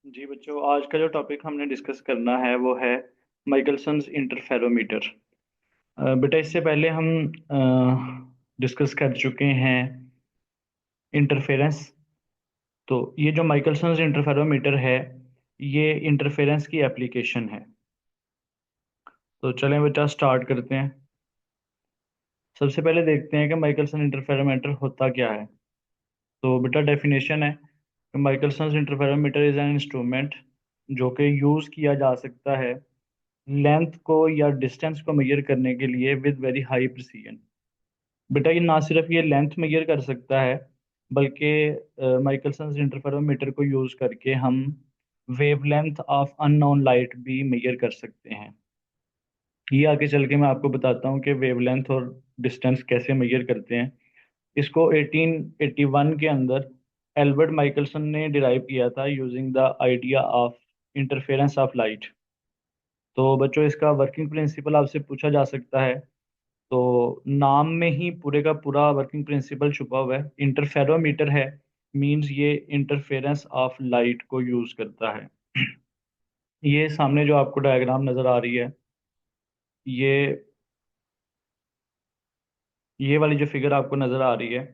जी बच्चों, आज का जो टॉपिक हमने डिस्कस करना है वो है माइकलसन्स इंटरफेरोमीटर। बेटा, इससे पहले हम डिस्कस कर चुके हैं इंटरफेरेंस। तो ये जो माइकलसन्स इंटरफेरोमीटर है, ये इंटरफेरेंस की एप्लीकेशन है। तो चलें बेटा, स्टार्ट करते हैं। सबसे पहले देखते हैं कि माइकलसन इंटरफेरोमीटर होता क्या है। तो बेटा, डेफिनेशन है कि Michelson's interferometer is an instrument जो कि यूज़ किया जा सकता है लेंथ को या डिस्टेंस को मेजर करने के लिए विद वेरी हाई प्रिसीजन। बेटा, ये ना सिर्फ ये लेंथ मेजर कर सकता है, बल्कि माइकलसन इंटरफेरोमीटर को यूज करके हम वेवलेंथ ऑफ अननोन लाइट भी मेजर कर सकते हैं। ये आगे चल के मैं आपको बताता हूँ कि वेवलेंथ और डिस्टेंस कैसे मेजर करते हैं। इसको 1881 के अंदर एल्बर्ट माइकलसन ने डिराइव किया था using the idea of interference of light. तो बच्चों, इसका वर्किंग प्रिंसिपल आपसे पूछा जा सकता है। तो नाम में ही पूरे का पूरा वर्किंग प्रिंसिपल छुपा हुआ है। इंटरफेरोमीटर है, मींस ये इंटरफेरेंस ऑफ लाइट को यूज करता है। ये सामने जो आपको डायग्राम नजर आ रही है, ये ये वाली जो फिगर आपको नजर आ रही है,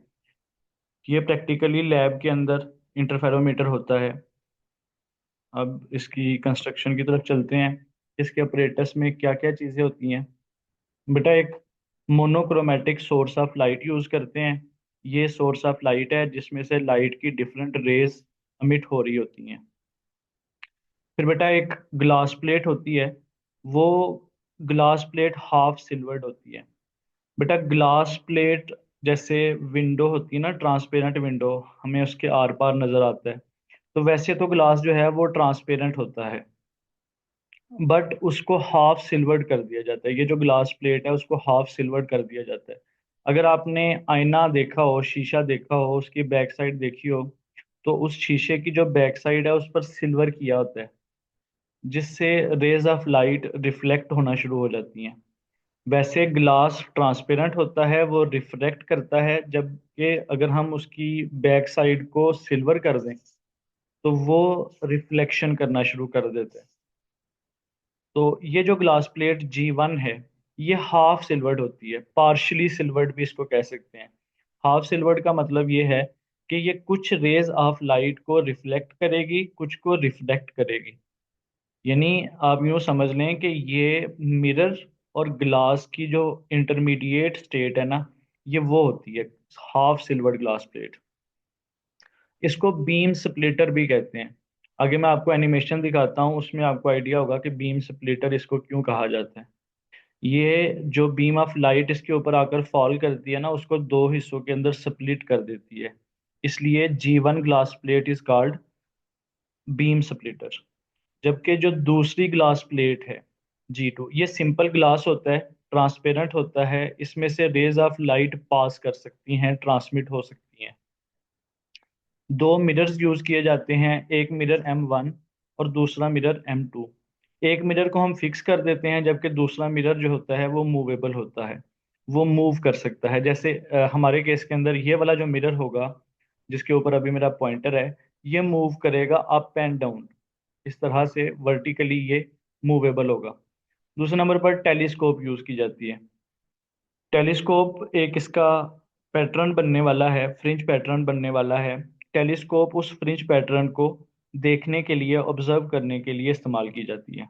ये प्रैक्टिकली लैब के अंदर इंटरफेरोमीटर होता है। अब इसकी कंस्ट्रक्शन की तरफ चलते हैं। इसके ऑपरेटस में क्या क्या चीज़ें होती हैं। बेटा, एक monochromatic source of light use करते हैं। ये सोर्स ऑफ लाइट है जिसमें से लाइट की डिफरेंट रेज अमिट हो रही होती हैं। फिर बेटा, एक ग्लास प्लेट होती है। वो ग्लास प्लेट हाफ सिल्वर्ड होती है। बेटा, ग्लास प्लेट जैसे विंडो होती है ना, ट्रांसपेरेंट विंडो, हमें उसके आर पार नजर आता है। तो वैसे तो ग्लास जो है वो ट्रांसपेरेंट होता है, बट उसको हाफ सिल्वर्ड कर दिया जाता है। ये जो ग्लास प्लेट है उसको हाफ सिल्वर्ड कर दिया जाता है। अगर आपने आईना देखा हो, शीशा देखा हो, उसकी बैक साइड देखी हो, तो उस शीशे की जो बैक साइड है उस पर सिल्वर किया होता है, जिससे रेज ऑफ लाइट रिफ्लेक्ट होना शुरू हो जाती हैं। वैसे ग्लास ट्रांसपेरेंट होता है, वो रिफ्लेक्ट करता है, जबकि अगर हम उसकी बैक साइड को सिल्वर कर दें तो वो रिफ्लेक्शन करना शुरू कर देता है। तो ये जो ग्लास प्लेट G1 है, ये हाफ सिल्वर्ड होती है, पार्शली सिल्वर्ड भी इसको कह सकते हैं। हाफ सिल्वर्ड का मतलब ये है कि ये कुछ रेज ऑफ लाइट को रिफ्लेक्ट करेगी, कुछ को रिफ्लेक्ट करेगी। यानी आप यूँ समझ लें कि ये मिरर और ग्लास की जो इंटरमीडिएट स्टेट है ना, ये वो होती है हाफ सिल्वर्ड ग्लास प्लेट। इसको बीम स्प्लिटर भी कहते हैं। आगे मैं आपको एनिमेशन दिखाता हूँ, उसमें आपको आइडिया होगा कि बीम स्प्लिटर इसको क्यों कहा जाता है। ये जो बीम ऑफ लाइट इसके ऊपर आकर फॉल करती है ना, उसको दो हिस्सों के अंदर स्प्लिट कर देती है। इसलिए G1 glass plate is called beam splitter. जबकि जो दूसरी ग्लास प्लेट है G2, ये सिंपल ग्लास होता है, ट्रांसपेरेंट होता है, इसमें से रेज ऑफ लाइट पास कर सकती हैं, ट्रांसमिट हो सकती हैं। दो मिरर्स यूज किए जाते हैं, एक मिरर M1 और दूसरा मिरर M2। एक मिरर को हम फिक्स कर देते हैं, जबकि दूसरा मिरर जो होता है वो मूवेबल होता है, वो मूव कर सकता है। जैसे हमारे केस के अंदर ये वाला जो मिरर होगा, जिसके ऊपर अभी मेरा पॉइंटर है, ये मूव करेगा अप एंड डाउन, इस तरह से वर्टिकली ये मूवेबल होगा। दूसरे नंबर पर टेलीस्कोप यूज की जाती है। टेलीस्कोप एक इसका पैटर्न बनने वाला है, फ्रिंज पैटर्न बनने वाला है। टेलीस्कोप उस फ्रिंज पैटर्न को देखने के लिए, ऑब्जर्व करने के लिए इस्तेमाल की जाती है।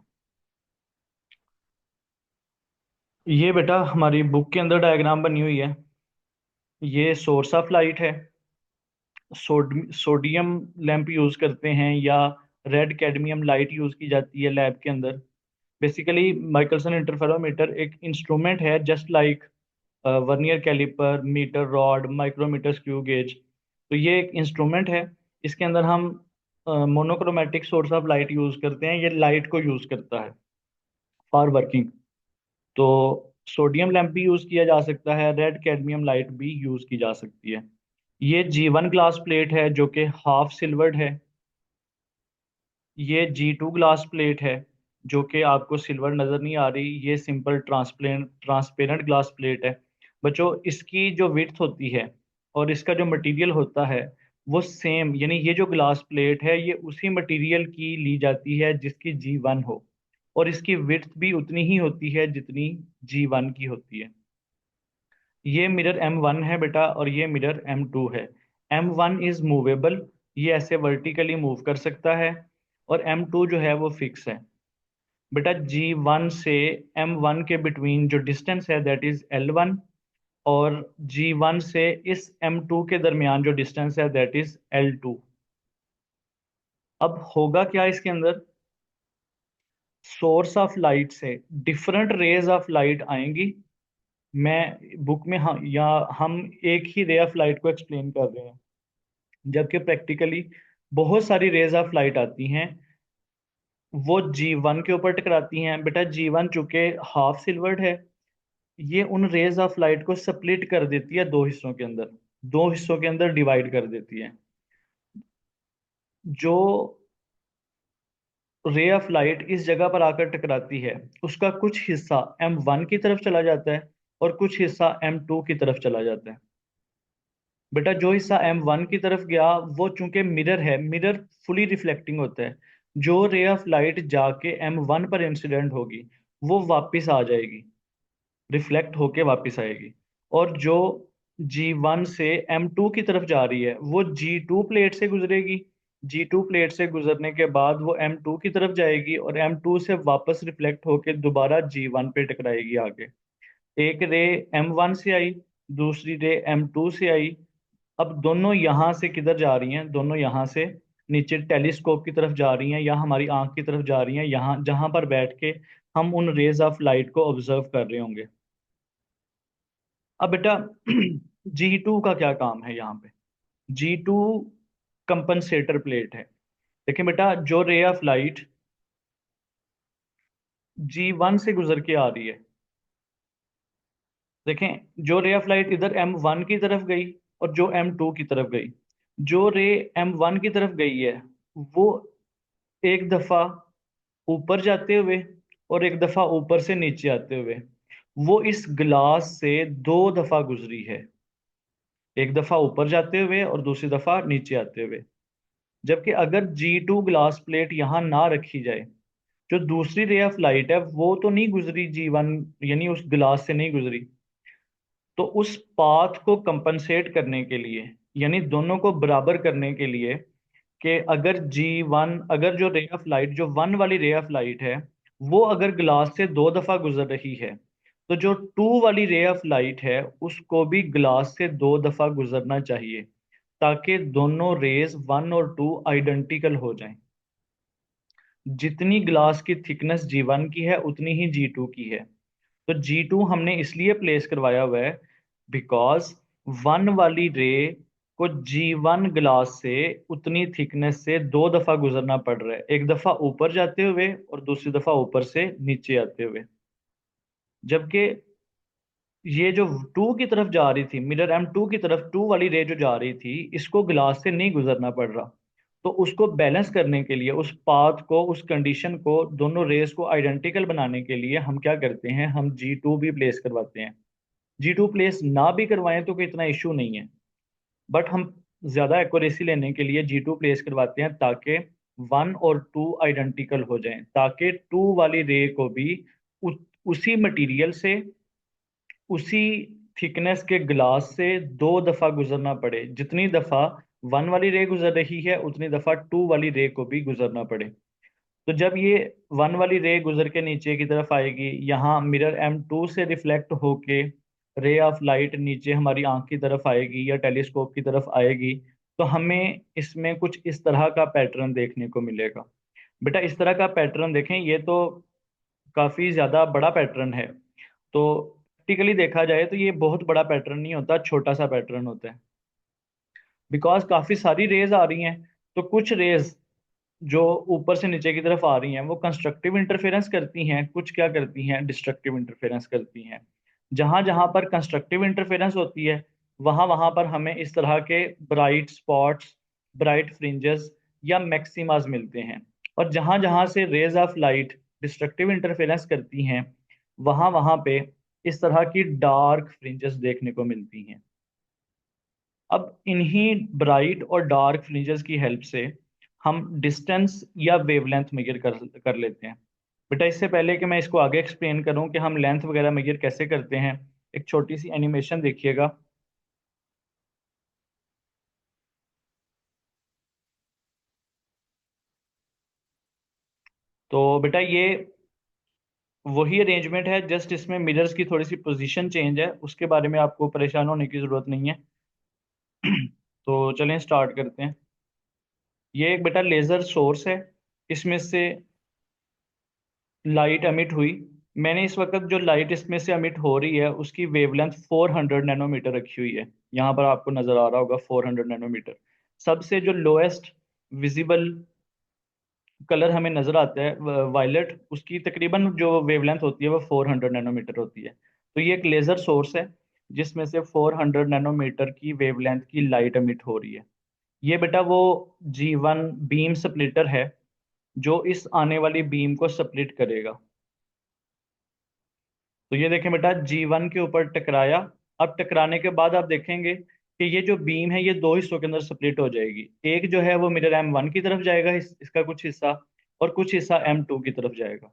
ये बेटा हमारी बुक के अंदर डायग्राम बनी हुई है। ये सोर्स ऑफ लाइट है। सोडियम लैंप यूज करते हैं या रेड कैडमियम लाइट यूज की जाती है लैब के अंदर। बेसिकली माइकलसन इंटरफेरोमीटर एक इंस्ट्रूमेंट है, just like vernier caliper, meter rod, micrometer, screw gauge. तो ये एक इंस्ट्रूमेंट है। इसके अंदर हम monochromatic source of light use करते हैं, ये लाइट को यूज करता है फॉर वर्किंग। तो सोडियम लैंप भी यूज किया जा सकता है, रेड कैडमियम लाइट भी यूज की जा सकती है। ये G1 ग्लास प्लेट है जो कि हाफ सिल्वर्ड है। ये G2 ग्लास प्लेट है जो कि आपको सिल्वर नजर नहीं आ रही, ये सिंपल ट्रांसपेरेंट ग्लास प्लेट है। बच्चों, इसकी जो विड्थ होती है और इसका जो मटेरियल होता है, वो सेम, यानी ये जो ग्लास प्लेट है ये उसी मटेरियल की ली जाती है जिसकी G1 हो, और इसकी विड्थ भी उतनी ही होती है जितनी G1 की होती है। ये मिरर M1 है बेटा, और ये मिरर M2 है। M1 इज मूवेबल, ये ऐसे वर्टिकली मूव कर सकता है, और M2 जो है वो फिक्स है। बेटा G1 से M1 के बिटवीन जो डिस्टेंस है दैट इज L1, और G1 से इस M2 के दरमियान जो डिस्टेंस है दैट इज L2। अब होगा क्या इसके अंदर, सोर्स ऑफ लाइट से डिफरेंट रेज ऑफ लाइट आएंगी। मैं बुक में, हाँ, या हम एक ही रे ऑफ लाइट को एक्सप्लेन कर रहे हैं, जबकि प्रैक्टिकली बहुत सारी रेज ऑफ लाइट आती हैं। वो G1 के ऊपर टकराती हैं। बेटा G1 चूंकि हाफ सिल्वर्ड है, ये उन रेज ऑफ लाइट को स्प्लिट कर देती है दो हिस्सों के अंदर, दो हिस्सों के अंदर डिवाइड कर देती है। जो रे ऑफ लाइट इस जगह पर आकर टकराती है, उसका कुछ हिस्सा M1 की तरफ चला जाता है, और कुछ हिस्सा M2 की तरफ चला जाता है। बेटा जो हिस्सा M1 की तरफ गया, वो चूंकि मिरर है, मिरर फुली रिफ्लेक्टिंग होता है। जो रे ऑफ लाइट जाके M1 पर इंसिडेंट होगी, वो वापस आ जाएगी, रिफ्लेक्ट होके वापस आएगी। और जो G1 से M2 की तरफ जा रही है, वो G2 प्लेट से गुजरेगी। G2 प्लेट से गुजरने के बाद वो M2 की तरफ जाएगी, और M2 से वापस रिफ्लेक्ट होके दोबारा G1 पे टकराएगी आगे। एक रे M1 से आई, दूसरी रे M2 से आई। अब दोनों यहाँ से किधर जा रही हैं, दोनों यहाँ से नीचे टेलीस्कोप की तरफ जा रही हैं, या हमारी आंख की तरफ जा रही हैं, यहाँ जहां पर बैठ के हम उन रेज ऑफ लाइट को ऑब्जर्व कर रहे होंगे। अब बेटा G2 का क्या काम है यहाँ पे। G2 कंपनसेटर प्लेट है। देखिए बेटा, जो रे ऑफ लाइट G1 से गुजर के आ रही है, देखें जो रे ऑफ लाइट इधर M1 की तरफ गई और जो M2 की तरफ गई, जो रे M1 की तरफ गई है, वो एक दफा ऊपर जाते हुए और एक दफा ऊपर से नीचे आते हुए, वो इस ग्लास से दो दफा गुजरी है। एक दफा ऊपर जाते हुए और दूसरी दफा नीचे आते हुए। जबकि अगर G2 ग्लास प्लेट यहाँ ना रखी जाए, जो दूसरी रे ऑफ लाइट है वो तो नहीं गुजरी G1, यानी उस ग्लास से नहीं गुजरी, तो उस पाथ को कंपनसेट करने के लिए, यानी दोनों को बराबर करने के लिए, कि अगर G1, अगर जो रे ऑफ लाइट, जो वन वाली रे ऑफ लाइट है, वो अगर ग्लास से दो दफा गुजर रही है, तो जो टू वाली रे ऑफ लाइट है उसको भी ग्लास से दो दफा गुजरना चाहिए, ताकि दोनों रेज वन और टू आइडेंटिकल हो जाएं। जितनी ग्लास की थिकनेस G1 की है उतनी ही G2 की है। तो G2 हमने इसलिए प्लेस करवाया हुआ है बिकॉज वन वाली रे को G1 ग्लास से उतनी थिकनेस से दो दफा गुजरना पड़ रहा है, एक दफा ऊपर जाते हुए और दूसरी दफा ऊपर से नीचे आते हुए। जबकि ये जो टू की तरफ जा रही थी, मिरर M2 की तरफ टू वाली रे जो जा रही थी, इसको ग्लास से नहीं गुजरना पड़ रहा। तो उसको बैलेंस करने के लिए, उस पाथ को, उस कंडीशन को, दोनों रेस को आइडेंटिकल बनाने के लिए हम क्या करते हैं, हम G2 भी प्लेस करवाते हैं। G2 प्लेस ना भी करवाएं तो कोई इतना इशू नहीं है, बट हम ज्यादा एक्यूरेसी लेने के लिए G2 प्लेस करवाते हैं, ताकि वन और टू आइडेंटिकल हो जाएं, ताकि टू वाली रे को भी उ, उसी मटेरियल से, उसी थिकनेस के ग्लास से दो दफा गुजरना पड़े। जितनी दफा वन वाली रे गुजर रही है उतनी दफा टू वाली रे को भी गुजरना पड़े। तो जब ये वन वाली रे गुजर के नीचे की तरफ आएगी, यहाँ मिरर M2 से रिफ्लेक्ट होके रे ऑफ लाइट नीचे हमारी आंख की तरफ आएगी या टेलीस्कोप की तरफ आएगी, तो हमें इसमें कुछ इस तरह का पैटर्न देखने को मिलेगा। बेटा इस तरह का पैटर्न देखें, ये तो काफी ज्यादा बड़ा पैटर्न है। तो प्रैक्टिकली देखा जाए तो ये बहुत बड़ा पैटर्न नहीं होता, छोटा सा पैटर्न होता है। बिकॉज काफी सारी रेज आ रही हैं, तो कुछ रेज जो ऊपर से नीचे की तरफ आ रही हैं वो कंस्ट्रक्टिव इंटरफेरेंस करती हैं, कुछ क्या करती हैं, डिस्ट्रक्टिव इंटरफेरेंस करती हैं। जहां जहां पर कंस्ट्रक्टिव इंटरफेरेंस होती है, वहां वहां पर हमें इस तरह के ब्राइट स्पॉट्स, ब्राइट फ्रिंजेस या मैक्सिमाज मिलते हैं। और जहां जहां से rays of light destructive interference करती हैं, वहां वहां पे इस तरह की डार्क फ्रिंजेस देखने को मिलती हैं। अब इन्हीं ब्राइट और डार्क फ्रिंजेस की हेल्प से हम डिस्टेंस या वेवलेंथ मेजर कर कर लेते हैं। बेटा इससे पहले कि मैं इसको आगे एक्सप्लेन करूं कि हम लेंथ वगैरह मेजर कैसे करते हैं, एक छोटी सी एनिमेशन देखिएगा। तो बेटा ये वही अरेंजमेंट है, जस्ट इसमें मिरर्स की थोड़ी सी पोजीशन चेंज है, उसके बारे में आपको परेशान होने की जरूरत नहीं है। तो चलें स्टार्ट करते हैं। ये एक बेटा लेजर सोर्स है, इसमें से लाइट एमिट हुई। मैंने इस वक्त जो लाइट इसमें से एमिट हो रही है उसकी वेवलेंथ 400 नैनोमीटर रखी हुई है। यहाँ पर आपको नजर आ रहा होगा 400 नैनोमीटर। सबसे जो लोएस्ट विजिबल कलर हमें नजर आता है वायलेट, उसकी तकरीबन जो वेवलेंथ होती है वो 400 नैनोमीटर होती है। तो ये एक लेजर सोर्स है जिसमें से 400 नैनोमीटर की वेवलेंथ की लाइट एमिट हो रही है। ये बेटा वो G1 बीम स्प्लिटर है जो इस आने वाली बीम को स्प्लिट करेगा। तो ये देखें बेटा, G1 के ऊपर टकराया। अब टकराने के बाद आप देखेंगे कि ये जो बीम है ये दो हिस्सों के अंदर स्प्लिट हो जाएगी। एक जो है वो मिरर M1 की तरफ जाएगा, इसका कुछ हिस्सा, और कुछ हिस्सा M2 की तरफ जाएगा।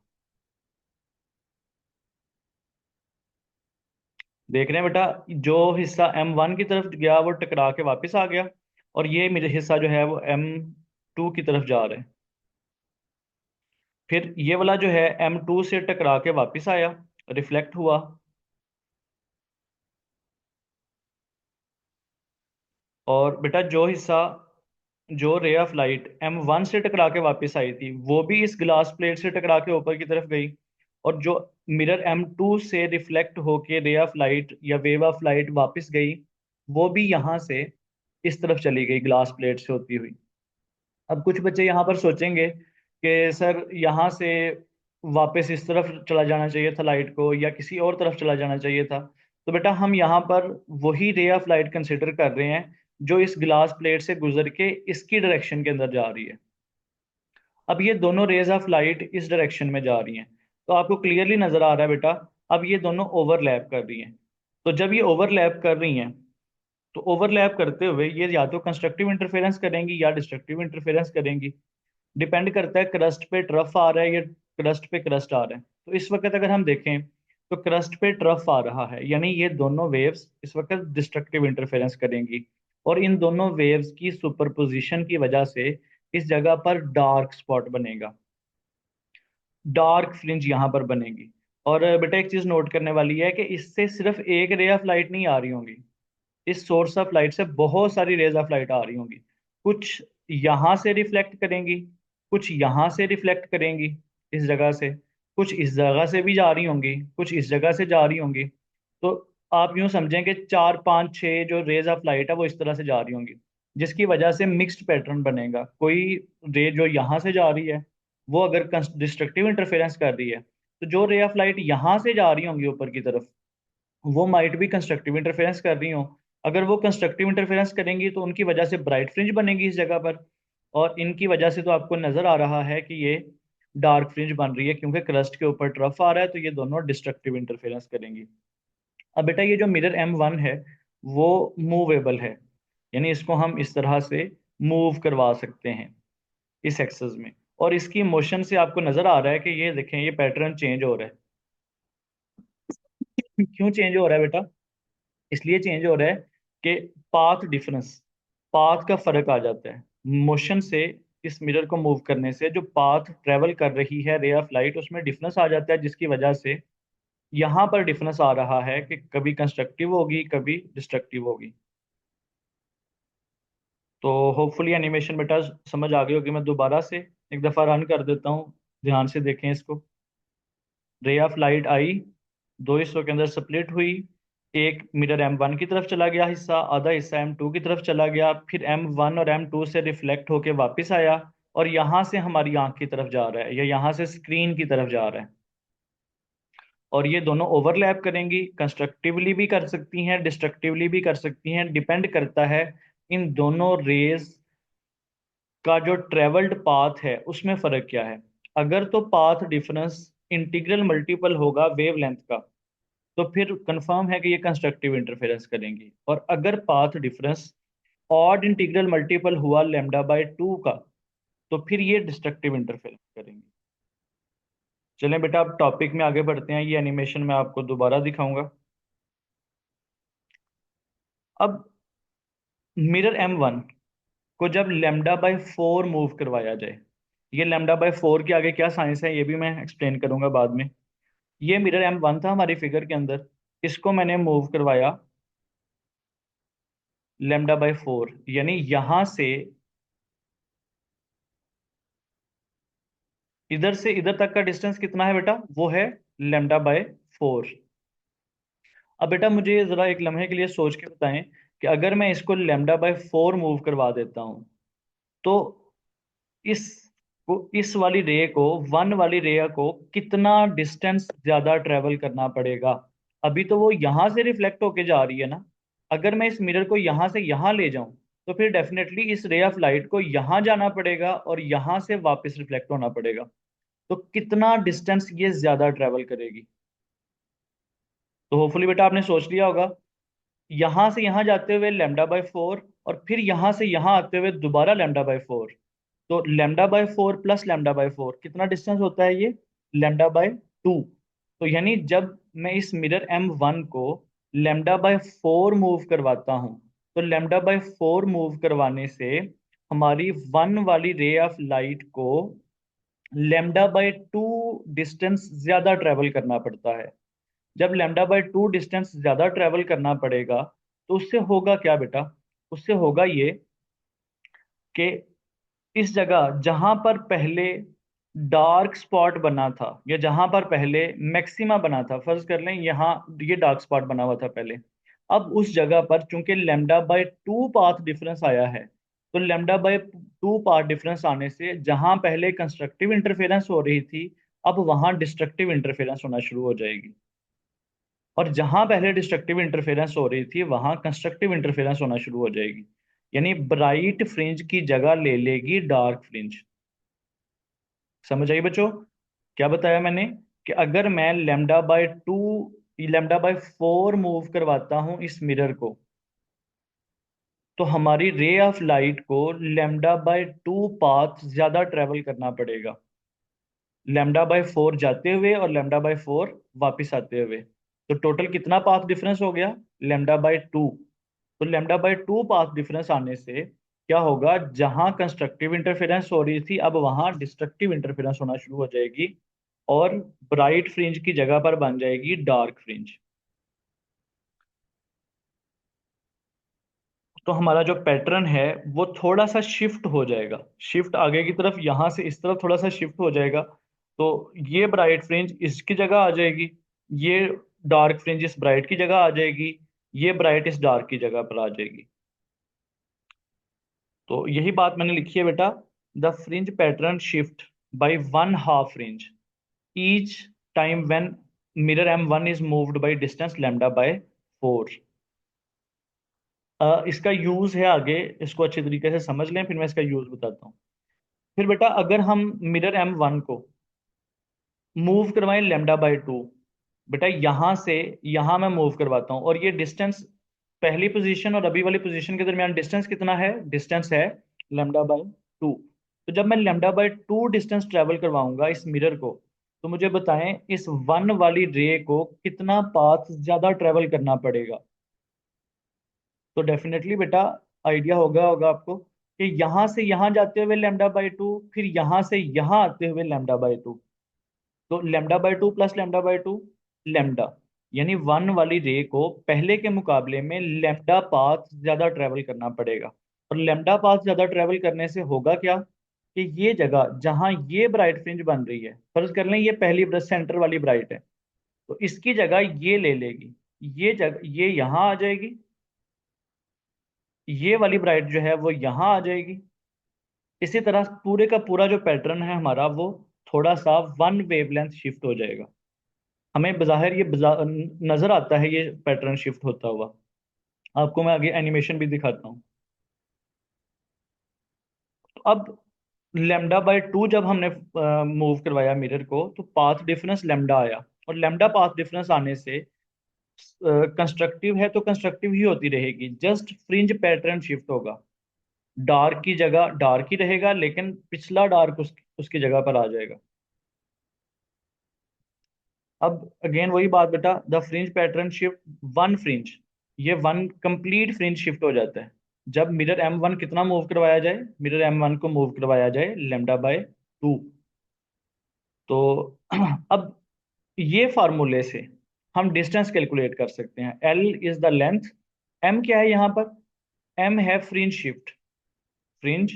देख रहे हैं बेटा, जो हिस्सा M1 की तरफ गया वो टकरा के वापस आ गया, और ये मेरा हिस्सा जो है वो M2 की तरफ जा रहा है। फिर ये वाला जो है M2 से टकरा के वापस आया, रिफ्लेक्ट हुआ। और बेटा जो हिस्सा, जो रे ऑफ लाइट M1 से टकरा के वापस आई थी वो भी इस ग्लास प्लेट से टकरा के ऊपर की तरफ गई। और जो मिरर M2 से रिफ्लेक्ट होके रे ऑफ लाइट या वेव ऑफ लाइट वापस गई, वो भी यहाँ से इस तरफ चली गई ग्लास प्लेट से होती हुई। अब कुछ बच्चे यहाँ पर सोचेंगे कि सर यहाँ से वापस इस तरफ चला जाना चाहिए था लाइट को, या किसी और तरफ चला जाना चाहिए था। तो बेटा हम यहाँ पर वही रे ऑफ लाइट कंसिडर कर रहे हैं जो इस ग्लास प्लेट से गुजर के इसकी डायरेक्शन के अंदर जा रही है। अब ये दोनों रेज ऑफ लाइट इस डायरेक्शन में जा रही हैं। तो आपको क्लियरली नजर आ रहा है बेटा, अब ये दोनों ओवरलैप कर रही हैं। तो जब ये ओवरलैप कर रही हैं, तो ओवरलैप करते हुए ये या तो कंस्ट्रक्टिव इंटरफेरेंस करेंगी या डिस्ट्रक्टिव इंटरफेरेंस करेंगी। डिपेंड करता है क्रस्ट पे ट्रफ आ रहा है या क्रस्ट पे क्रस्ट आ रहा है। तो इस वक्त अगर हम देखें तो क्रस्ट पे ट्रफ आ रहा है, यानी ये दोनों वेव्स इस वक्त डिस्ट्रक्टिव इंटरफेरेंस करेंगी। और इन दोनों वेव्स की सुपरपोजिशन की वजह से इस जगह पर डार्क स्पॉट बनेगा, डार्क फ्रिंज यहाँ पर बनेगी। और बेटा एक चीज नोट करने वाली है कि इससे सिर्फ एक रे ऑफ लाइट नहीं आ रही होंगी, इस सोर्स ऑफ लाइट से बहुत सारी रेज ऑफ लाइट आ रही होंगी। कुछ यहाँ से रिफ्लेक्ट करेंगी, कुछ यहाँ से रिफ्लेक्ट करेंगी इस जगह से, कुछ इस जगह से भी जा रही होंगी, कुछ इस जगह से जा रही होंगी। तो आप यूं समझें कि चार पांच छह जो रेज ऑफ लाइट है वो इस तरह से जा रही होंगी, जिसकी वजह से मिक्स्ड पैटर्न बनेगा। कोई रे जो यहाँ से जा रही है वो अगर डिस्ट्रक्टिव इंटरफेरेंस कर रही है, तो जो रे ऑफ लाइट यहाँ से जा रही होंगी ऊपर की तरफ वो माइट भी कंस्ट्रक्टिव इंटरफेरेंस कर रही हो। अगर वो कंस्ट्रक्टिव इंटरफेरेंस करेंगी तो उनकी वजह से ब्राइट फ्रिंज बनेगी इस जगह पर। और इनकी वजह से तो आपको नजर आ रहा है कि ये डार्क फ्रिंज बन रही है, क्योंकि क्रस्ट के ऊपर ट्रफ आ रहा है, तो ये दोनों डिस्ट्रक्टिव इंटरफेरेंस करेंगी। अब बेटा ये जो मिरर M1 है वो मूवेबल है, यानी इसको हम इस तरह से मूव करवा सकते हैं इस एक्सेस में। और इसकी मोशन से आपको नजर आ रहा है कि ये देखें ये पैटर्न चेंज हो रहा है। क्यों चेंज हो रहा है बेटा? इसलिए चेंज हो रहा है कि पाथ डिफरेंस, पाथ का फर्क आ जाता है मोशन से। इस मिरर को मूव करने से जो पाथ ट्रेवल कर रही है रे ऑफ लाइट उसमें डिफरेंस आ जाता है, जिसकी वजह से यहाँ पर डिफरेंस आ रहा है कि कभी कंस्ट्रक्टिव होगी कभी डिस्ट्रक्टिव होगी। तो होपफुली एनिमेशन बेटा समझ आ गई होगी। मैं दोबारा से एक दफ़ा रन कर देता हूँ, ध्यान से देखें इसको। रे ऑफ लाइट आई, दो हिस्सों के अंदर स्प्लिट हुई। एक मिरर M1 की तरफ चला गया हिस्सा, आधा हिस्सा M2 की तरफ चला गया, फिर M1 और M2 से रिफ्लेक्ट होके वापस आया, और यहाँ से हमारी आंख की तरफ जा रहा है या यहाँ से स्क्रीन की तरफ जा रहा है। और ये दोनों ओवरलैप करेंगी, कंस्ट्रक्टिवली भी कर सकती हैं डिस्ट्रक्टिवली भी कर सकती हैं, डिपेंड करता है इन दोनों रेज का जो ट्रेवल्ड पाथ है उसमें फर्क क्या है। अगर तो पाथ डिफरेंस इंटीग्रल मल्टीपल होगा वेवलेंथ का, तो फिर कंफर्म है कि ये कंस्ट्रक्टिव इंटरफेरेंस करेंगी। और अगर path difference odd integral multiple हुआ λ/2 का, तो फिर ये डिस्ट्रक्टिव इंटरफेरेंस करेंगे। चलें बेटा, अब टॉपिक में आगे बढ़ते हैं। ये एनिमेशन मैं आपको दोबारा दिखाऊंगा। अब मिरर M1 को जब λ/4 मूव करवाया जाए, ये λ/4 के आगे क्या साइंस है ये भी मैं एक्सप्लेन करूंगा बाद में। ये मिरर M1 था हमारी फिगर के अंदर, इसको मैंने मूव करवाया λ/4, यानी यहां से इधर से इधर तक का डिस्टेंस कितना है बेटा, वो है λ/4। अब बेटा मुझे जरा एक लम्हे के लिए सोच के बताएं कि अगर मैं इसको λ/4 मूव करवा देता हूं, तो इस इस वाली रे को, वन वाली रे को कितना डिस्टेंस ज्यादा ट्रेवल करना पड़ेगा। अभी तो वो यहां से रिफ्लेक्ट होके जा रही है ना, अगर मैं इस मिरर को यहां से यहां ले जाऊं, तो फिर डेफिनेटली इस रे ऑफ लाइट को यहां जाना पड़ेगा और यहां से वापस रिफ्लेक्ट होना पड़ेगा। तो कितना डिस्टेंस ये ज्यादा ट्रेवल करेगी। तो होपफुली बेटा आपने सोच लिया होगा। यहां से यहां जाते हुए λ/4, और फिर यहां से यहां आते हुए दोबारा λ/4। तो λ/4 प्लस λ/4 कितना डिस्टेंस होता है ये, λ/2। तो यानी जब मैं इस मिरर M1 को λ/4 मूव करवाता हूं, तो λ/4 मूव करवाने से हमारी वन वाली रे ऑफ लाइट को λ/2 डिस्टेंस ज्यादा ट्रेवल करना पड़ता है। जब λ/2 डिस्टेंस ज्यादा ट्रेवल करना पड़ेगा, तो उससे होगा क्या बेटा, उससे होगा ये कि इस जगह जहां पर पहले डार्क स्पॉट बना था, या जहां पर पहले मैक्सिमा बना था, फर्ज कर लें यहाँ ये डार्क स्पॉट बना हुआ था पहले, अब उस जगह पर चूंकि λ/2 पाथ डिफरेंस आया है, तो λ/2 पाथ डिफरेंस आने से जहां पहले कंस्ट्रक्टिव इंटरफेरेंस हो रही थी, अब वहां डिस्ट्रक्टिव इंटरफेरेंस होना शुरू हो जाएगी। और जहां पहले डिस्ट्रक्टिव इंटरफेरेंस हो रही थी, वहां कंस्ट्रक्टिव इंटरफेरेंस होना शुरू हो जाएगी। यानी ब्राइट फ्रिंज की जगह ले लेगी डार्क फ्रिंज। समझ आई बच्चों, क्या बताया मैंने, कि अगर मैं λ/4 मूव करवाता हूं इस मिरर को, तो हमारी रे ऑफ लाइट को λ/2 पाथ ज्यादा ट्रेवल करना पड़ेगा, λ/4 जाते हुए और λ/4 वापिस आते हुए। तो टोटल कितना पाथ डिफरेंस हो गया, λ/2। तो λ/2 पाथ डिफरेंस आने से क्या होगा, जहां कंस्ट्रक्टिव इंटरफेरेंस हो रही थी, अब वहां डिस्ट्रक्टिव इंटरफेरेंस होना शुरू हो जाएगी, और ब्राइट फ्रिंज की जगह पर बन जाएगी डार्क फ्रिंज। तो हमारा जो पैटर्न है वो थोड़ा सा शिफ्ट हो जाएगा, शिफ्ट आगे की तरफ, यहां से इस तरफ थोड़ा सा शिफ्ट हो जाएगा। तो ये ब्राइट फ्रिंज इसकी जगह आ जाएगी, ये डार्क फ्रिंज इस ब्राइट की जगह आ जाएगी, ये ब्राइट इस डार्क की जगह पर आ जाएगी। तो यही बात मैंने लिखी है बेटा, the fringe pattern shift by one half fringe each time when mirror M1 is moved by distance λ/4। इसका यूज है आगे, इसको अच्छे तरीके से समझ लें, फिर मैं इसका यूज बताता हूँ। फिर बेटा अगर हम मिरर M1 को मूव करवाएं λ/2, बेटा यहां से यहां मैं मूव करवाता हूँ, और ये डिस्टेंस, पहली पोजीशन और अभी वाली पोजीशन के दरमियान डिस्टेंस कितना है, डिस्टेंस है λ/2। तो जब मैं λ/2 डिस्टेंस ट्रेवल करवाऊंगा इस मिरर को, तो मुझे बताएं इस वन वाली रे को कितना पाथ ज्यादा ट्रेवल करना पड़ेगा। तो डेफिनेटली बेटा आइडिया होगा होगा आपको कि यहां से यहां जाते हुए λ/2, फिर यहां से यहां आते हुए λ/2। तो λ/2 प्लस λ/2, लैम्डा, यानी वन वाली रे को पहले के मुकाबले में लैम्डा पाथ ज्यादा ट्रेवल करना पड़ेगा। और लैम्डा पाथ ज्यादा ट्रेवल करने से होगा क्या, कि ये जगह जहां ये ब्राइट फ्रिंज बन रही है, फर्ज कर लें ये पहली सेंटर वाली ब्राइट है, तो इसकी जगह ये ले लेगी, ये जगह ये यहाँ आ जाएगी, ये वाली ब्राइट जो है वो यहाँ आ जाएगी। इसी तरह पूरे का पूरा जो पैटर्न है हमारा, वो थोड़ा सा वन वेवलेंथ शिफ्ट हो जाएगा। हमें बज़ाहिर ये नजर आता है ये पैटर्न शिफ्ट होता हुआ। आपको मैं आगे एनिमेशन भी दिखाता हूँ। तो अब λ/2 जब हमने मूव करवाया मिरर को, तो पाथ डिफरेंस लैम्डा आया, और लैम्डा पाथ डिफरेंस आने से कंस्ट्रक्टिव है तो कंस्ट्रक्टिव ही होती रहेगी, जस्ट फ्रिंज पैटर्न शिफ्ट होगा। डार्क की जगह डार्क ही रहेगा, लेकिन पिछला डार्क उसकी जगह पर आ जाएगा। अब अगेन वही बात बेटा, the fringe pattern shift one fringe, ये वन कंप्लीट फ्रिंज शिफ्ट हो जाता है जब मिरर M1 कितना मूव करवाया जाए, मिरर M1 को मूव करवाया जाए λ/2। तो अब ये फार्मूले से हम डिस्टेंस कैलकुलेट कर सकते हैं। L is the length, M क्या है यहाँ पर, M है फ्रिंज शिफ्ट, फ्रिंज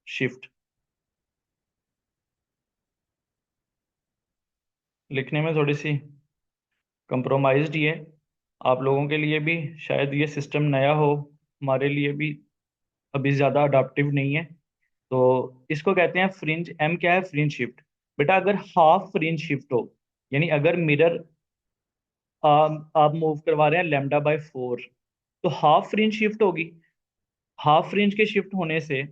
शिफ्ट। लिखने में थोड़ी सी कंप्रोमाइज्ड ही है, आप लोगों के लिए भी शायद ये सिस्टम नया हो, हमारे लिए भी अभी ज़्यादा अडाप्टिव नहीं है। तो इसको कहते हैं फ्रिंज, एम क्या है, फ्रिंज शिफ्ट। बेटा अगर हाफ फ्रिंज शिफ्ट हो, यानी अगर मिरर आप मूव करवा रहे हैं λ/4, तो हाफ फ्रिंज शिफ्ट होगी। हाफ फ्रिंज के शिफ्ट होने से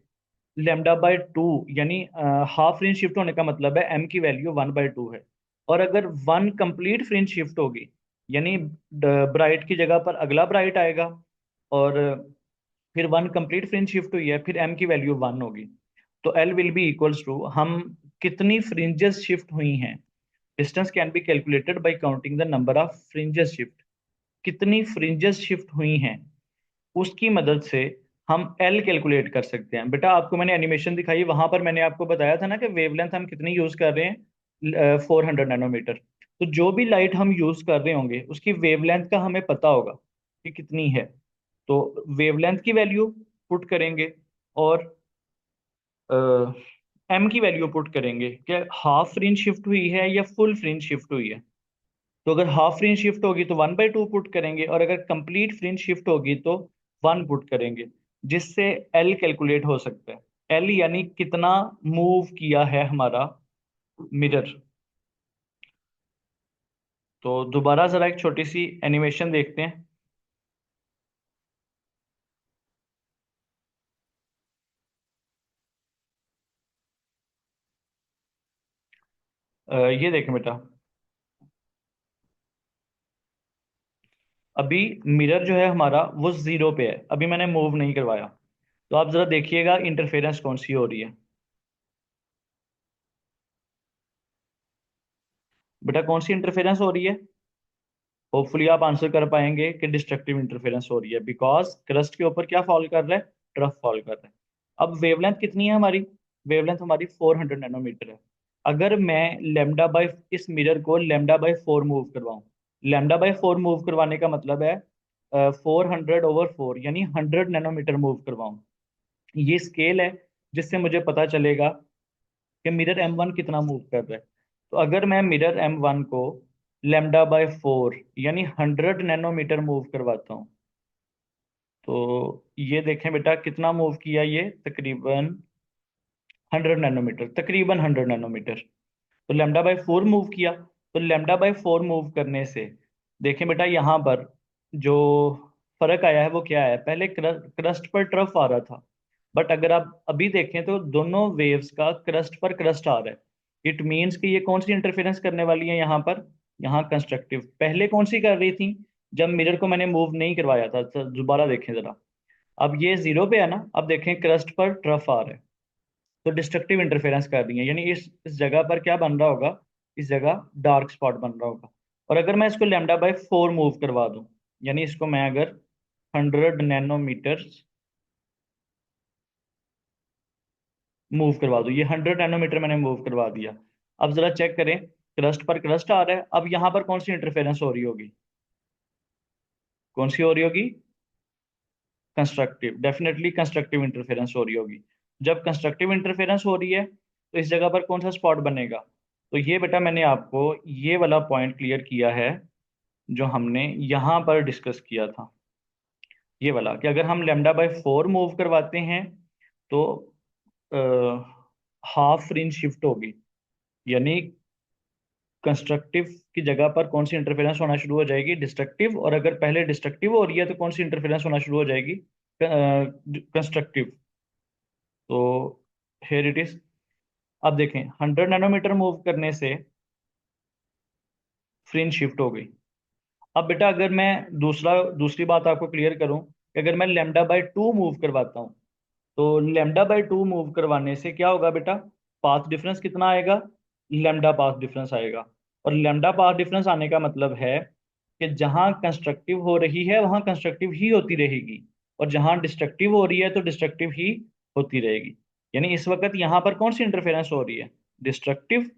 λ/2, यानी हाफ फ्रिंज शिफ्ट होने का मतलब है एम की वैल्यू 1/2 है। और अगर वन कंप्लीट फ्रिंज शिफ्ट होगी, यानी ब्राइट की जगह पर अगला ब्राइट आएगा, और फिर वन कंप्लीट फ्रिंज शिफ्ट हुई है, फिर एम की वैल्यू 1 होगी। तो L will be equals to, हम कितनी फ्रिंजेस शिफ्ट हुई हैं, distance can be calculated by counting the number of fringes shift. कितनी फ्रिंजेस शिफ्ट हुई हैं, उसकी मदद से हम एल कैलकुलेट कर सकते हैं। बेटा आपको मैंने एनिमेशन दिखाई, वहां पर मैंने आपको बताया था ना कि वेवलेंथ हम कितनी यूज कर रहे हैं, 400 नैनोमीटर। तो जो भी लाइट हम यूज कर रहे होंगे उसकी वेवलेंथ का हमें पता होगा कि कितनी है। तो वेवलेंथ की वैल्यू पुट करेंगे, और एम की वैल्यू पुट करेंगे कि हाफ फ्रिंज शिफ्ट हुई है या फुल फ्रिंज शिफ्ट हुई है। तो अगर हाफ फ्रिंज शिफ्ट होगी तो 1/2 पुट करेंगे, और अगर कंप्लीट फ्रिंज शिफ्ट होगी तो 1 पुट करेंगे, जिससे एल कैलकुलेट हो सकता है। एल यानी कितना मूव किया है हमारा मिरर। तो दोबारा जरा एक छोटी सी एनिमेशन देखते हैं। ये देखें बेटा, अभी मिरर जो है हमारा वो जीरो पे है, अभी मैंने मूव नहीं करवाया। तो आप जरा देखिएगा इंटरफेरेंस कौन सी हो रही है। बेटा कौन सी इंटरफेरेंस हो रही है, होपफुली आप आंसर कर पाएंगे कि डिस्ट्रक्टिव इंटरफेरेंस हो रही है, बिकॉज क्रस्ट के ऊपर क्या फॉल कर रहा है, ट्रफ फॉल कर रहा है। अब वेवलेंथ कितनी है हमारी, वेवलेंथ हमारी 400 नैनोमीटर है। अगर मैं लेमडा बाई इस मिरर को λ/4 मूव करवाऊं, λ/4 मूव करवाने का मतलब है 400/4, यानी 100 नैनोमीटर मूव करवाऊं। ये स्केल है जिससे मुझे पता चलेगा कि मिरर M1 कितना मूव कर रहा है। तो अगर मैं मिरर M1 को λ/4 यानी 100 नैनोमीटर मूव करवाता हूँ, तो ये देखें बेटा कितना मूव किया, ये तकरीबन 100 नैनोमीटर, तकरीबन 100 नैनोमीटर। तो λ/4 मूव किया, तो λ/4 मूव करने से देखें बेटा यहाँ पर जो फर्क आया है वो क्या है, पहले क्रस्ट पर ट्रफ आ रहा था, बट अगर आप अभी देखें तो दोनों वेव्स का क्रस्ट पर क्रस्ट आ रहा है। इट मीन्स कि ये कौन सी इंटरफेरेंस करने वाली है यहाँ पर, यहाँ कंस्ट्रक्टिव। पहले कौन सी कर रही थी, जब मिरर को मैंने मूव नहीं करवाया था। तो दोबारा देखें जरा, अब ये जीरो पे है ना, अब देखें क्रस्ट पर ट्रफ आ रहा है, तो डिस्ट्रक्टिव इंटरफेरेंस कर रही है, यानी इस जगह पर क्या बन रहा होगा, इस जगह डार्क स्पॉट बन रहा होगा। और अगर मैं इसको λ/4 मूव करवा दूं, यानी इसको मैं अगर 100 नैनोमीटर मूव करवा दूं, ये 100 नैनोमीटर मैंने मूव करवा दिया। अब जरा चेक करें, क्रस्ट पर क्रस्ट आ रहा है, अब यहाँ पर कौन सी इंटरफेरेंस हो रही होगी, कौन सी हो रही होगी, कंस्ट्रक्टिव, डेफिनेटली कंस्ट्रक्टिव इंटरफेरेंस हो रही होगी। जब कंस्ट्रक्टिव इंटरफेरेंस हो रही है तो इस जगह पर कौन सा स्पॉट बनेगा। तो ये बेटा मैंने आपको ये वाला पॉइंट क्लियर किया है जो हमने यहाँ पर डिस्कस किया था, ये वाला कि अगर हम λ/4 मूव करवाते हैं तो हाफ फ्रिंज शिफ्ट होगी, यानी कंस्ट्रक्टिव की जगह पर कौन सी इंटरफेरेंस होना शुरू हो जाएगी, डिस्ट्रक्टिव। और अगर पहले डिस्ट्रक्टिव हो रही है तो कौन सी इंटरफेरेंस होना शुरू हो जाएगी, कंस्ट्रक्टिव। तो हेयर इट इज। अब देखें 100 नैनोमीटर मूव करने से फ्रिंज शिफ्ट हो गई। अब बेटा अगर मैं दूसरी बात आपको क्लियर करूं, कि अगर मैं λ/2 मूव करवाता हूँ, तो λ/2 मूव करवाने से क्या होगा बेटा, पाथ डिफरेंस कितना आएगा, लैम्डा पाथ डिफरेंस आएगा। और लैम्डा पाथ डिफरेंस आने का मतलब है कि जहां कंस्ट्रक्टिव हो रही है वहां कंस्ट्रक्टिव ही होती रहेगी, और जहां डिस्ट्रक्टिव हो रही है तो डिस्ट्रक्टिव ही होती रहेगी। यानी इस वक्त यहाँ पर कौन सी इंटरफेरेंस हो रही है, डिस्ट्रक्टिव।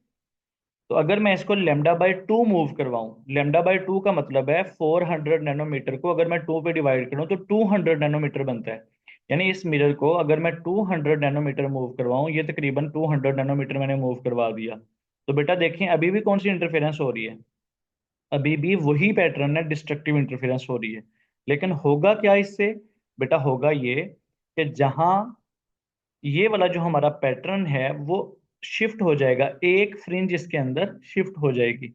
तो अगर मैं इसको λ/2 मूव करवाऊं, λ/2 का मतलब है 400 नैनोमीटर को अगर मैं 2 पे डिवाइड करूं तो 200 नैनोमीटर बनता है। यानी इस मिरर को अगर मैं 200 नैनोमीटर मूव करवाऊं, ये तकरीबन 200 नैनोमीटर मैंने मूव करवा दिया, तो बेटा देखें अभी भी कौन सी इंटरफेरेंस हो रही है, अभी भी वही पैटर्न है, डिस्ट्रक्टिव इंटरफेरेंस हो रही है। लेकिन होगा क्या इससे, बेटा होगा ये कि जहां ये वाला जो हमारा पैटर्न है वो शिफ्ट हो जाएगा, एक फ्रिंज इसके अंदर शिफ्ट हो जाएगी,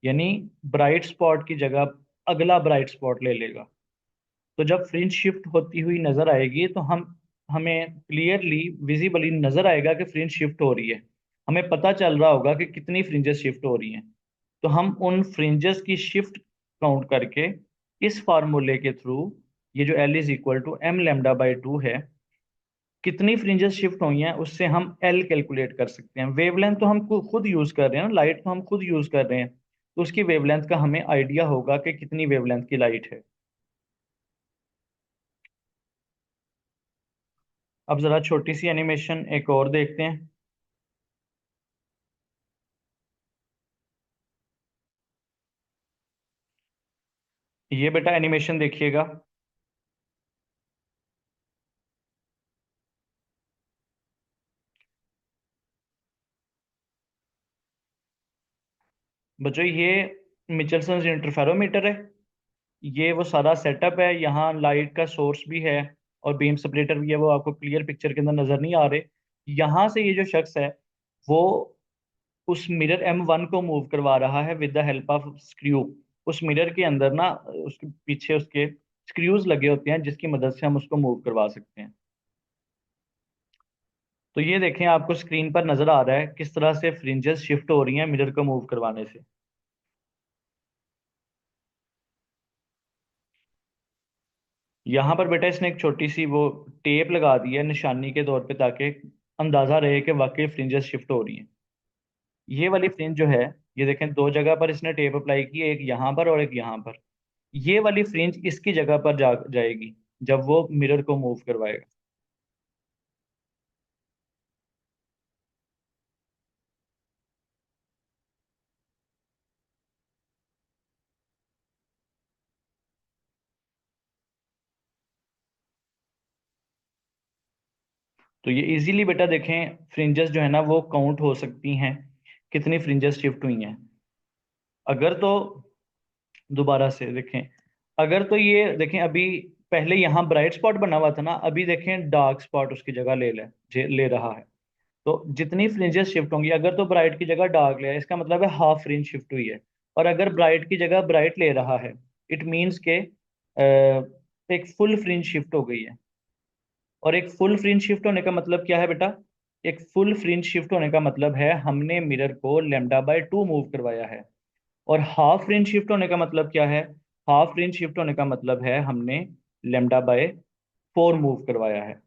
यानी ब्राइट स्पॉट की जगह अगला ब्राइट स्पॉट ले लेगा। तो जब फ्रिंज शिफ्ट होती हुई नजर आएगी तो हमें क्लियरली विजिबली नजर आएगा कि फ्रिंज शिफ्ट हो रही है। हमें पता चल रहा होगा कि कितनी फ्रिंजेस शिफ्ट हो रही हैं। तो हम उन फ्रिंजेस की शिफ्ट काउंट करके इस फार्मूले के थ्रू, ये जो L = m λ/2 है, कितनी फ्रिंजेस शिफ्ट हुई हैं उससे हम एल कैलकुलेट कर सकते हैं। वेवलेंथ तो हम खुद यूज कर रहे हैं ना, लाइट तो हम खुद यूज कर रहे हैं, तो उसकी वेवलेंथ का हमें आइडिया होगा कि कितनी वेवलेंथ की लाइट है। अब जरा छोटी सी एनिमेशन एक और देखते हैं। ये बेटा एनिमेशन देखिएगा। बच्चों ये मिचेल्सन इंटरफेरोमीटर है, ये वो सारा सेटअप है, यहाँ लाइट का सोर्स भी है और बीम सेपरेटर भी है, वो आपको क्लियर पिक्चर के अंदर नजर नहीं आ रहे। यहाँ से ये जो शख्स है वो उस मिरर M1 को मूव करवा रहा है with the help of screw. उस मिरर के अंदर ना उसके पीछे उसके स्क्रूज लगे होते हैं जिसकी मदद से हम उसको मूव करवा सकते हैं। तो ये देखें आपको स्क्रीन पर नजर आ रहा है किस तरह से फ्रिंजेस शिफ्ट हो रही हैं मिरर को मूव करवाने से। यहाँ पर बेटा इसने एक छोटी सी वो टेप लगा दी है निशानी के तौर पे, ताकि अंदाजा रहे कि वाकई फ्रिंजेस शिफ्ट हो रही हैं। ये वाली फ्रिंज जो है, ये देखें दो जगह पर इसने टेप अप्लाई की है, एक यहाँ पर और एक यहाँ पर। ये वाली फ्रिंज इसकी जगह पर जाएगी जब वो मिरर को मूव करवाएगा। तो ये इजीली बेटा देखें फ्रिंजेस जो है ना वो काउंट हो सकती हैं, कितनी फ्रिंजेस शिफ्ट हुई हैं। अगर तो दोबारा से देखें, अगर तो ये देखें अभी पहले यहाँ ब्राइट स्पॉट बना हुआ था ना, अभी देखें डार्क स्पॉट उसकी जगह ले रहा है। तो जितनी फ्रिंजेस शिफ्ट होंगी, अगर तो ब्राइट की जगह डार्क ले, इसका मतलब है हाफ फ्रिंज शिफ्ट हुई है। और अगर ब्राइट की जगह ब्राइट ले रहा है, इट मीन्स के एक फुल फ्रिंज शिफ्ट हो गई है। और एक फुल फ्रिंज शिफ्ट होने का मतलब क्या है बेटा, एक फुल फ्रिंज शिफ्ट होने का मतलब है हमने मिरर को λ/2 मूव करवाया है। और हाफ फ्रिंज शिफ्ट होने का मतलब क्या है, हाफ फ्रिंज शिफ्ट होने का मतलब है हमने λ/4 मूव करवाया है।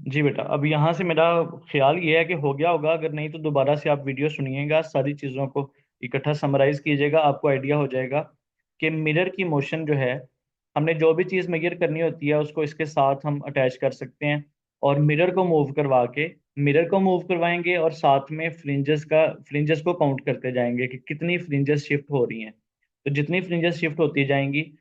जी बेटा, अब यहाँ से मेरा ख्याल ये है कि हो गया होगा, अगर नहीं तो दोबारा से आप वीडियो सुनिएगा, सारी चीज़ों को इकट्ठा समराइज कीजिएगा, आपको आइडिया हो जाएगा कि मिरर की मोशन जो है, हमने जो भी चीज़ मेजर करनी होती है उसको इसके साथ हम अटैच कर सकते हैं। और मिरर को मूव करवा के, मिरर को मूव करवाएंगे और साथ में फ्रिंजेस को काउंट करते जाएंगे कि कितनी फ्रिंजेस शिफ्ट हो रही हैं। तो जितनी फ्रिंजेस शिफ्ट होती जाएंगी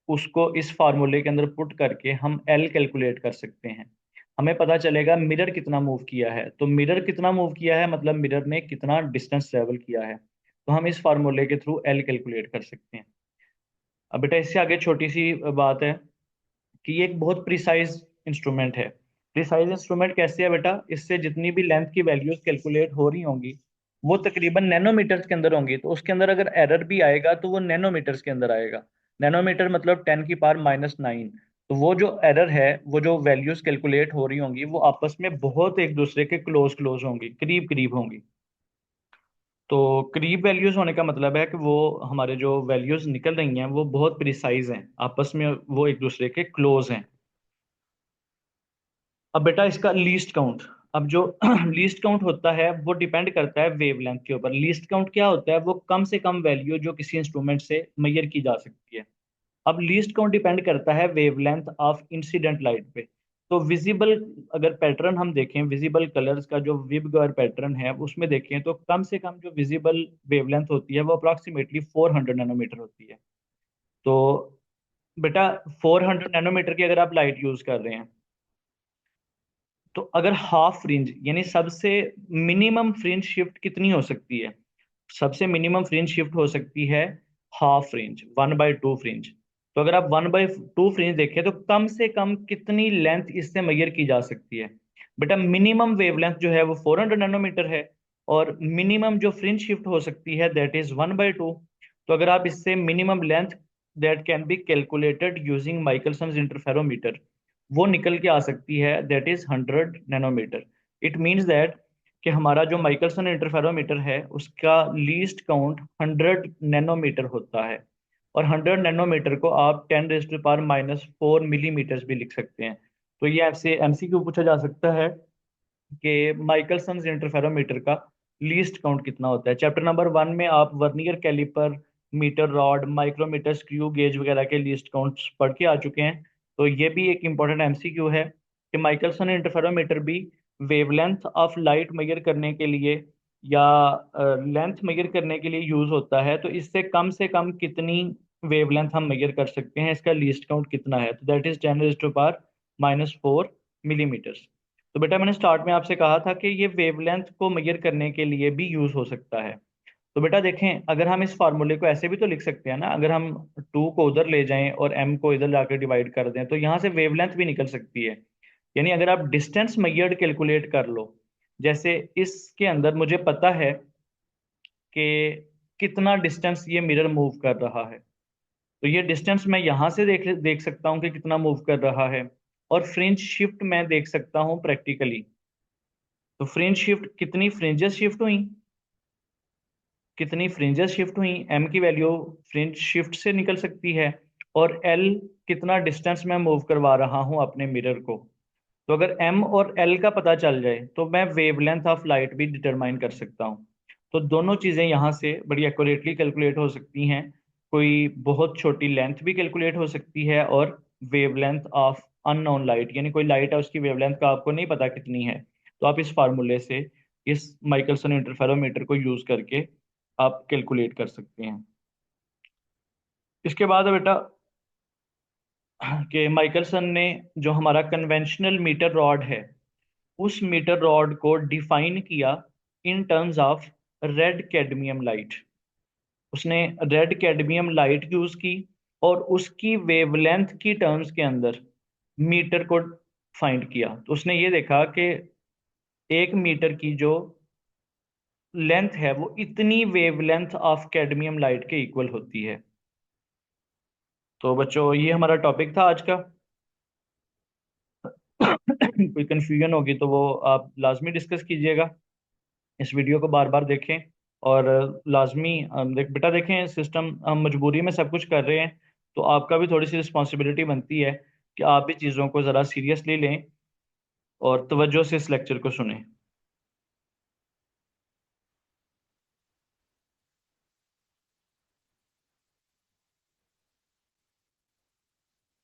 उसको इस फार्मूले के अंदर पुट करके हम एल कैलकुलेट कर सकते हैं। हमें पता चलेगा मिरर कितना मूव किया है, तो मिरर कितना मूव किया है मतलब मिरर ने कितना डिस्टेंस ट्रेवल किया है, तो हम इस फार्मूले के थ्रू एल कैलकुलेट कर सकते हैं। अब बेटा इससे आगे छोटी सी बात है कि ये एक बहुत प्रिसाइज इंस्ट्रूमेंट है। प्रिसाइज इंस्ट्रूमेंट कैसे है बेटा, इससे जितनी भी लेंथ की वैल्यूज कैलकुलेट हो रही होंगी वो तकरीबन नैनोमीटर्स के अंदर होंगी, तो उसके अंदर अगर एरर भी आएगा तो वो नैनोमीटर्स के अंदर आएगा। नैनोमीटर मतलब 10⁻⁹। तो वो जो एरर है, वो जो वैल्यूज कैलकुलेट हो रही होंगी, वो आपस में बहुत एक दूसरे के क्लोज क्लोज होंगी, करीब करीब होंगी। तो करीब वैल्यूज होने का मतलब है कि वो हमारे जो वैल्यूज निकल रही हैं वो बहुत प्रिसाइज हैं, आपस में वो एक दूसरे के क्लोज हैं। अब बेटा इसका लीस्ट काउंट, अब जो लीस्ट काउंट होता है वो डिपेंड करता है वेवलेंथ के ऊपर। लीस्ट काउंट क्या होता है? वो कम से कम वैल्यू जो किसी इंस्ट्रूमेंट से मेजर की जा सकती है। अब लीस्ट काउंट डिपेंड करता है वेवलेंथ ऑफ इंसिडेंट लाइट पे। तो विजिबल, अगर पैटर्न हम देखें, विजिबल कलर्स का जो विबग्योर पैटर्न है उसमें देखें, तो कम से कम जो विजिबल वेवलेंथ होती है वो अप्रॉक्सीमेटली 400 नैनोमीटर होती है। तो बेटा 400 नैनोमीटर की अगर आप लाइट यूज कर रहे हैं, तो अगर हाफ फ्रिंज यानी सबसे मिनिमम फ्रिंज शिफ्ट कितनी हो सकती है? सबसे मिनिमम फ्रिंज शिफ्ट हो सकती है हाफ फ्रिंज, 1/2 फ्रिंज। तो अगर आप 1/2 फ्रिंज देखें तो कम से कम कितनी लेंथ इससे मेजर की जा सकती है? बेटा मिनिमम वेवलेंथ जो है वो 400 नैनोमीटर है, और मिनिमम जो फ्रिंज शिफ्ट हो सकती है दैट इज 1/2। तो अगर आप इससे minimum length that can be calculated using Michelson's interferometer, वो निकल के आ सकती है that is 100 nanometer. It means that कि हमारा जो माइकलसन इंटरफेरोमीटर है उसका लीस्ट काउंट 100 नैनोमीटर होता है। और 100 नैनोमीटर को आप 10⁻⁻⁴ मिलीमीटर भी लिख सकते हैं। तो ये आपसे एमसीक्यू पूछा जा सकता है कि माइकलसन इंटरफेरोमीटर का लीस्ट काउंट कितना होता है। चैप्टर नंबर 1 में आप vernier caliper, meter rod, micrometer, screw gauge वगैरह के लीस्ट काउंट्स पढ़ के आ चुके हैं। तो ये भी एक इंपॉर्टेंट एमसीक्यू है कि माइकलसन इंटरफेरोमीटर भी वेवलेंथ ऑफ लाइट मेजर करने के लिए या लेंथ मेजर करने के लिए यूज होता है। तो इससे कम कितनी वेवलेंथ हम मेजर कर सकते हैं, इसका लीस्ट काउंट कितना है, तो दैट इज 10⁻⁻⁴ मिलीमीटर। तो बेटा मैंने स्टार्ट में आपसे कहा था कि ये वेवलेंथ को मेजर करने के लिए भी यूज हो सकता है। तो बेटा देखें, अगर हम इस फार्मूले को ऐसे भी तो लिख सकते हैं ना, अगर हम 2 को उधर ले जाएं और m को इधर लाकर डिवाइड कर दें तो यहाँ से वेवलेंथ भी निकल सकती है। यानी अगर आप डिस्टेंस मेजर्ड कैलकुलेट कर लो, जैसे इसके अंदर मुझे पता है कि कितना डिस्टेंस ये मिरर मूव कर रहा है, तो ये डिस्टेंस मैं यहाँ से देख देख सकता हूँ कि कितना मूव कर रहा है। और फ्रिंज शिफ्ट मैं देख सकता हूँ प्रैक्टिकली। तो फ्रिंज शिफ्ट, कितनी फ्रिंजेस शिफ्ट हुई, कितनी फ्रिंजेस शिफ्ट हुई, एम की वैल्यू फ्रिंज शिफ्ट से निकल सकती है। और एल, कितना डिस्टेंस मैं मूव करवा रहा हूँ अपने मिरर को। तो अगर एम और एल का पता चल जाए तो मैं वेवलेंथ ऑफ लाइट भी डिटरमाइन कर सकता हूँ। तो दोनों चीज़ें यहाँ से बड़ी एक्यूरेटली कैलकुलेट हो सकती हैं। कोई बहुत छोटी लेंथ भी कैलकुलेट हो सकती है, और वेवलेंथ ऑफ अननोन लाइट, यानी कोई लाइट है उसकी वेवलेंथ का आपको नहीं पता कितनी है, तो आप इस फार्मूले से, इस माइकलसन इंटरफेरोमीटर को यूज करके आप कैलकुलेट कर सकते हैं। इसके बाद है बेटा कि माइकलसन ने जो हमारा कन्वेंशनल मीटर रॉड है, उस मीटर रॉड को डिफाइन किया in terms of red cadmium light. उसने रेड कैडमियम लाइट यूज की और उसकी वेवलेंथ की टर्म्स के अंदर मीटर को फाइंड किया। तो उसने ये देखा कि 1 मीटर की जो लेंथ है वो इतनी वेवलेंथ ऑफ कैडमियम लाइट के इक्वल होती है। तो बच्चों ये हमारा टॉपिक था आज का। कोई कंफ्यूजन होगी तो वो आप लाजमी डिस्कस कीजिएगा। इस वीडियो को बार बार देखें, और लाजमी बेटा देखें, सिस्टम हम मजबूरी में सब कुछ कर रहे हैं, तो आपका भी थोड़ी सी रिस्पॉन्सिबिलिटी बनती है कि आप भी चीज़ों को ज़रा सीरियसली लें और तवज्जो से इस लेक्चर को सुनें।